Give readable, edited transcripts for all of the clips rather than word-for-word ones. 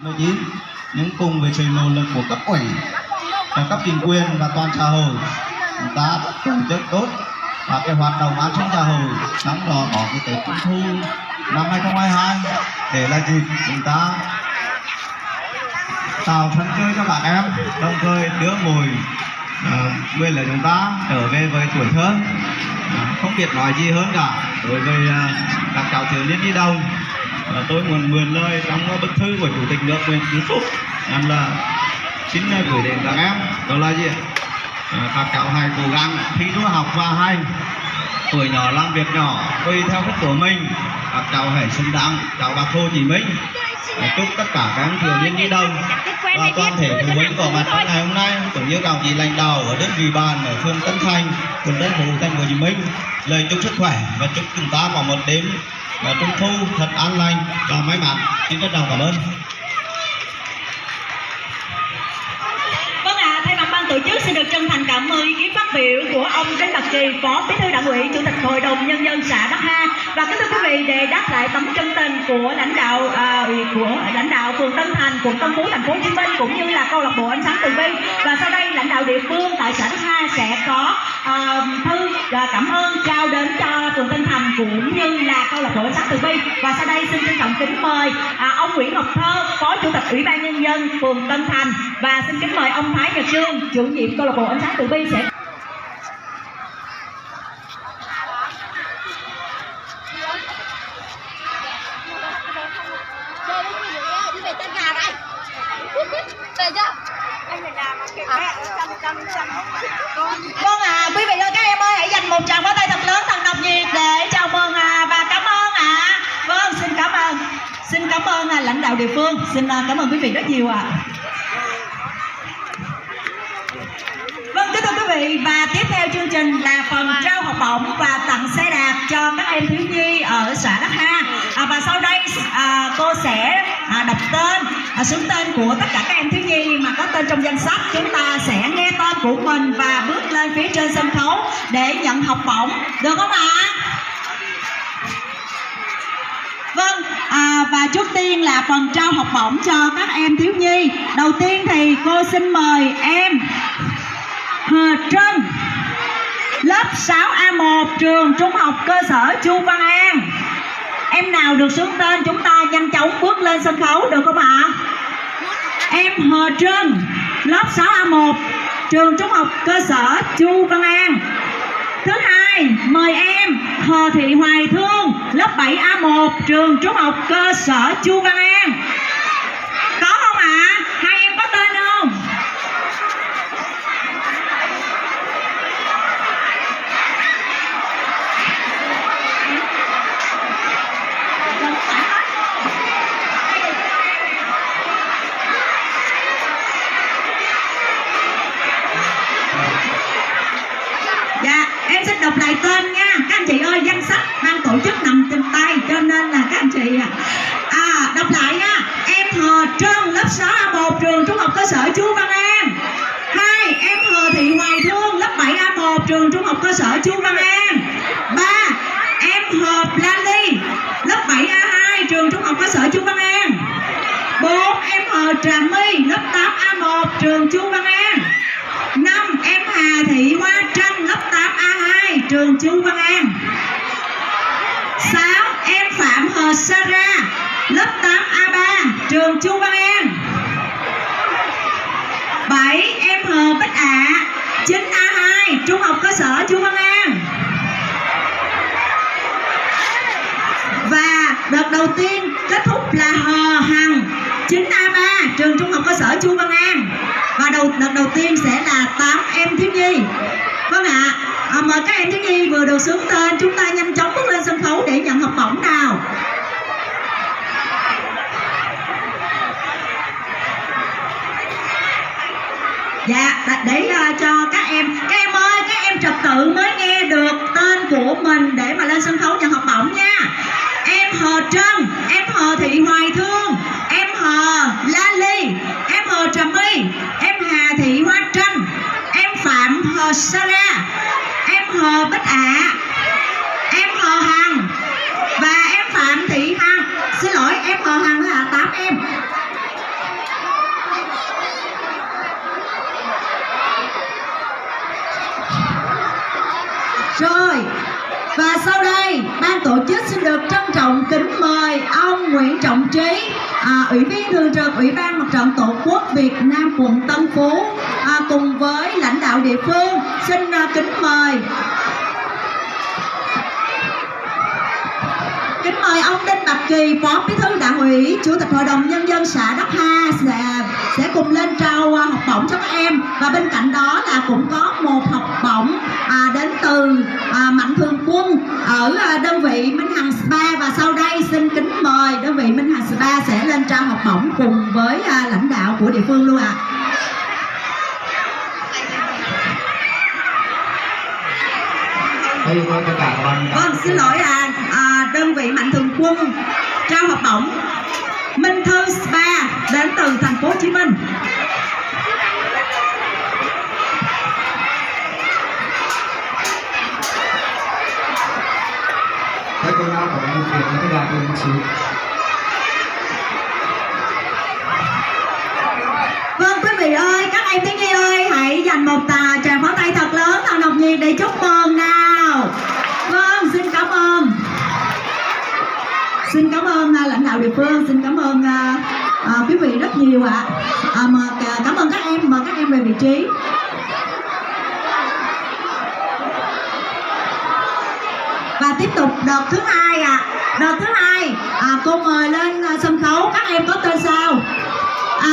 19 những cùng với sự nỗ lực của cấp ủy, cấp chính quyền và toàn xã hội, chúng ta tổ chức tốt và cái hoạt động an sinh xã hội, trong đó có cái Tết Trung thu năm 2022 để là dịp chúng ta tạo sân chơi cho các em, đồng thời đưa mùi người là chúng ta trở về với tuổi thơ. Không biết nói gì hơn cả đối với các cháu thiếu niên nhi đồng. Tôi muốn mượn lời trong bức thư của Chủ tịch nước Nguyễn Xuân Phúc là xin gửi đến các em, đó là gì? Các cháu hãy cố gắng thi đua học và hành, tuổi nhỏ làm việc nhỏ tùy theo cách của mình. Các cháu hãy xứng đáng cháu Bác Hồ Chí Minh. Chúc tất cả các em thiếu niên nhi đồng và toàn thể phụ huynh có mặt trong ngày hôm nay, cũng như các ông chí lãnh đạo ở đơn vị bàn ở phường Tân Thành, quận Tân Phú, thành phố Hồ Chí Minh, lời chúc sức khỏe và chúc chúng ta có một đêm Trung thu thật an lành và may mắn. Xin trân trọng cảm ơn. Vâng ạ, thay mặt ban tổ chức xin được chân thành cảm ơn ý kiến phát biểu của ông Đinh Bạc Kỳ, Phó Bí thư Đảng ủy, Chủ tịch Hội đồng Nhân dân xã Đắc Ha. Và kính thưa quý vị, để đáp lại tấm chân tình của lãnh đạo phường Tân Thành, quận Tân Phú, thành phố Hồ Chí Minh, cũng như là câu lạc bộ Ánh Sáng Từ Bi. Và sau đây lãnh đạo địa phương tại xã Đắc Ha sẽ có thư cảm ơn trao đến cho phường Tân Thành cũng như là câu lạc bộ Ánh Sáng Từ Bi. Và sau đây xin trân trọng kính mời ông Nguyễn Ngọc Thơ, Phó Chủ tịch Ủy ban Nhân dân phường Tân Thành, và xin kính mời ông Thái Nhật Dương, chủ nhiệm câu lạc bộ Ánh Sáng Từ Bi sẽ Vâng ạ, quý vị ơi, các em ơi, hãy dành một tràng pháo tay thật lớn, thật nồng nhiệt để chào mừng và cảm ơn ạ. Vâng, xin cảm ơn lãnh đạo địa phương, xin cảm ơn quý vị rất nhiều ạ. Vâng, kính thưa quý vị, và tiếp theo chương trình là phần trao học bổng và tặng xe đạp cho các em thiếu nhi ở xã Đắc Ha. Và sau đây cô sẽ đọc tên, xuống tên của tất cả các em thiếu nhi mà có tên trong danh sách. Chúng ta sẽ nghe tên của mình và bước lên phía trên sân khấu để nhận học bổng, được không ạ? Vâng, và trước tiên là phần trao học bổng cho các em thiếu nhi. Đầu tiên thì cô xin mời em Hờ Trân, lớp 6A1, trường Trung học cơ sở Chu Văn An. Em nào được xướng tên chúng ta nhanh chóng bước lên sân khấu, được không ạ? Em Hờ Trân, lớp 6A1, trường Trung học cơ sở Chu Văn An. Thứ hai, mời em Hờ Thị Hoài Thương, lớp 7A1, trường Trung học cơ sở Chu Văn An. Có không ạ? Hai em có tên không? Dạ, em xin đọc lại tên nha. Các anh chị ơi, danh sách ban tổ chức nằm trên tay, cho nên là các anh chị đọc lại nha. Em Hờ Trân, lớp 6A1, trường Trung học cơ sở Chu Văn An. 2. Em Hờ Thị Hoài Thương, lớp 7A1, trường Trung học cơ sở Chu Văn An. 3. Em Hờ Lan Ly, lớp 7A2, trường Trung học cơ sở Chu Văn An. 4. Em Hờ Trà My, lớp 8A1, trường Chu Văn An. 5. Em Hà Thị Hoa Trân, lớp 8A2, trường Chu Văn An. 6. Em Phạm Hờ Sarah, lớp 8A3, trường Chu Văn An. 7. Em Hờ Bích Ạ, 9A2, Trung học cơ sở Chu Văn An. Và đợt đầu tiên kết thúc là Hờ Hằng, 9A3, trường Trung học cơ sở Chu Văn An. Và đợt đầu tiên sẽ là 8 em thiếu nhi. Vâng ạ, mời các em thiếu nhi vừa được xướng tên chúng ta nhanh chóng bước lên sân khấu để nhận học bổng nào. Dạ, để cho các em ơi, các em trật tự mới nghe được tên của mình để mà lên sân khấu nhận học bổng nha. Em Hờ Trân, em Hờ Thị Hoài Thương, em Hờ Lan Ly, em Hờ Trà My, em Hà Thị Hoa Trân, em Phạm Hờ Sarah, em Hờ Bích Ạ, em Hờ Hằng và em Phạm Thị Hằng. Xin lỗi, em Hờ Hằng là 8 em. Rồi, và sau đây ban tổ chức xin được trân trọng kính mời ông Nguyễn Trọng Trí, Ủy viên Thường trực Ủy ban Mặt trận Tổ quốc Việt Nam quận Tân Phú, cùng với lãnh đạo địa phương xin kính mời. Kính mời ông Đinh Bạch Kỳ, Phó Bí thư Đảng ủy, Chủ tịch Hội đồng Nhân dân xã Đắc Ha sẽ cùng lên trao học bổng cho các em. Và bên cạnh đó là cũng có một học bổng đến từ Mạnh Thường Quân ở đơn vị Minh Hằng Spa. Và sau đây xin kính mời đơn vị Minh Hằng Spa sẽ lên trao học bổng cùng với lãnh đạo của địa phương luôn ạ. Vâng, xin lỗi đơn vị Mạnh Thường Quân trao học bổng Minh Thư Spa đến từ thành phố Hồ Chí Minh. Vâng, quý vị ơi, các em thiếu nhi ơi, hãy dành một tràng pháo tay thật lớn, thật nồng nhiệt để chúc mừng nào. Vâng, xin cảm ơn. Xin cảm ơn lãnh đạo địa phương, xin cảm ơn quý vị rất nhiều ạ. Cảm ơn các em, mời các em về vị trí. Và tiếp tục đợt thứ hai ạ. Đợt thứ hai, cô mời lên sân khấu. Các em có tên sao?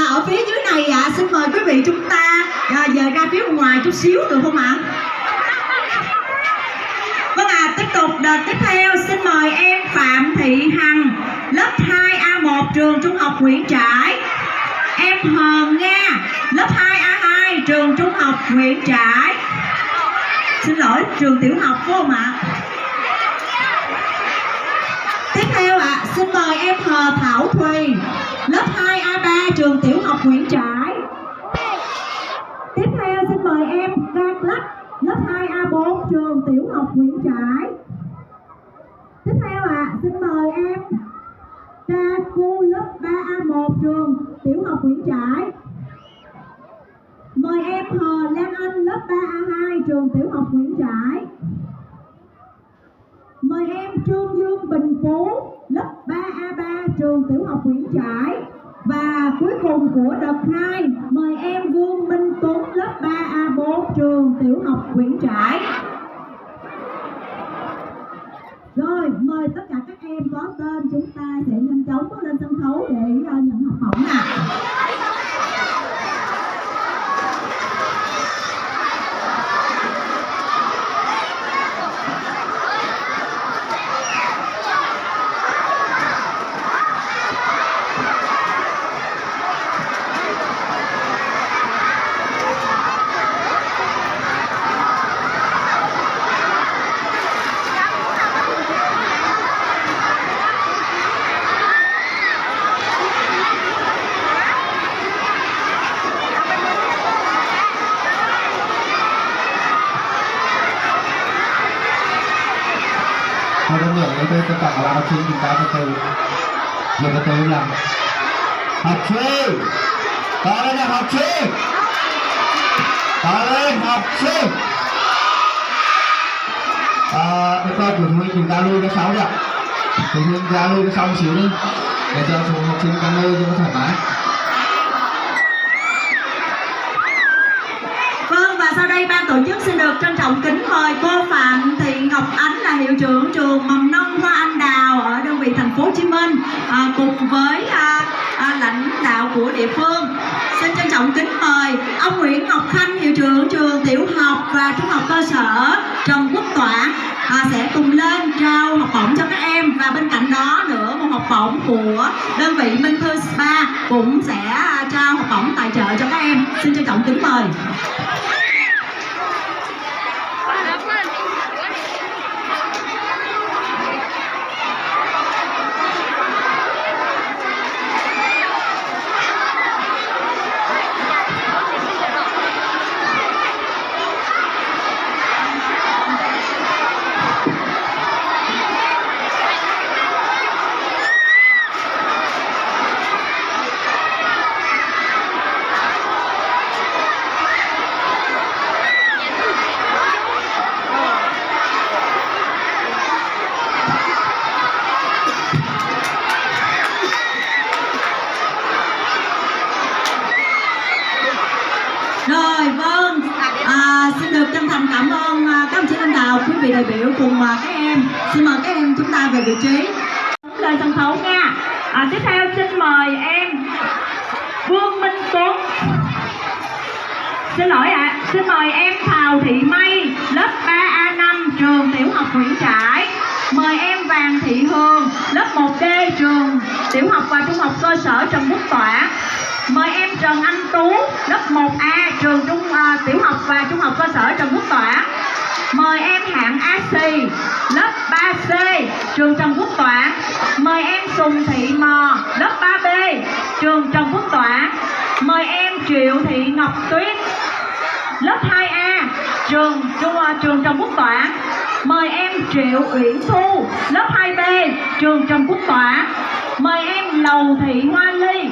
Ở phía dưới này xin mời quý vị chúng ta dời ra phía ngoài chút xíu được không ạ? Vâng tiếp tục đợt tiếp theo xin mời em Phạm Thị Hằng, lớp 2A1 trường Trung học Nguyễn Trãi. Em Hờn Nga, lớp 2A2 trường Trung học Nguyễn Trãi. Xin lỗi, trường tiểu học phải không ạ? Tiếp theo xin mời em Hờ Thảo Thùy, lớp 2A3 trường tiểu học Nguyễn Trãi. Tiếp theo xin mời em Cát Lắc, lớp 2A4 trường tiểu học Nguyễn Trãi. Tiếp theo xin mời em Tra Cu, lớp 3A1 trường tiểu học Nguyễn Trãi. Mời em Hờ Lan Anh, lớp 3A2 trường tiểu học Nguyễn Trãi. Mời em Trương Dương Bình Phú, lớp 3A3 trường tiểu học Nguyễn Trãi. Và cuối cùng của đợt 2, mời em Vương Minh Tuấn, lớp 3A4 trường tiểu học Nguyễn Trãi. Rồi, mời tất cả các em có tên chúng ta sẽ nhanh chóng lên sân khấu để nhận học bổng ạ. Tất cả các học sinh chúng ta có từ giờ có từ là học sinh, ta lên là học sinh, ta lên học sinh. Bây giờ tụi mình chúng ta lui cái 6 đi ạ. Tụi mình ra lui cái 6 một xíu đi để cho số học sinh ta nơi cho nó thoải mái. Vâng, và sau đây ban tổ chức xin được trân trọng kính mời cô Phạm Thị Ngọc Ánh là hiệu trưởng trường mầm non Hoa Anh Đào ở đơn vị thành phố Hồ Chí Minh cùng với lãnh đạo của địa phương. Xin trân trọng kính mời ông Nguyễn Ngọc Khanh, hiệu trưởng trường tiểu học và trung học cơ sở Trần Quốc Toản sẽ cùng lên trao học bổng cho các em. Và bên cạnh đó nữa, một học bổng của đơn vị Minh Thư Spa cũng sẽ trao học bổng tài trợ cho các em. Xin trân trọng kính mời. rồi, vâng. Xin được chân thành cảm ơn các ông chị lãnh đạo, quý vị đại biểu cùng các em. Xin mời các em chúng ta về vị trí lên sân khấu nha. Tiếp theo xin mời em Vương Minh Tuấn. Xin lỗi ạ, xin mời em Thào Thị May, lớp 3A5, trường tiểu học Nguyễn Trãi. Mời em Vàng Thị Hường, lớp 1D, trường tiểu học và trung học cơ sở Trần Quốc Toản. Mời em Trần Anh Tú, lớp 1A, trường tiểu học và trung học cơ sở Trần Quốc Toản. Mời em Hạng A Xì, lớp 3C, trường Trần Quốc Toản. Mời em Sùng Thị Mò, lớp 3B, trường Trần Quốc Toản. Mời em Triệu Thị Ngọc Tuyết, lớp 2A, trường Trần Quốc Toản. Mời em Triệu Uyển Thu, lớp 2B, trường Trần Quốc Toản. Mời em Lầu Thị Hoa Ly,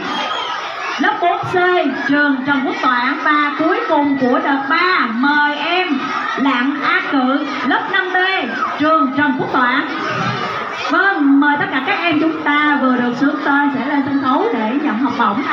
lớp 4C, trường Trần Quốc Toản. Và cuối cùng của đợt 3, mời em Lạng A Cự, lớp 5B, trường Trần Quốc Toản. Vâng, mời tất cả các em chúng ta vừa được xướng tên sẽ lên sân khấu để nhận học bổng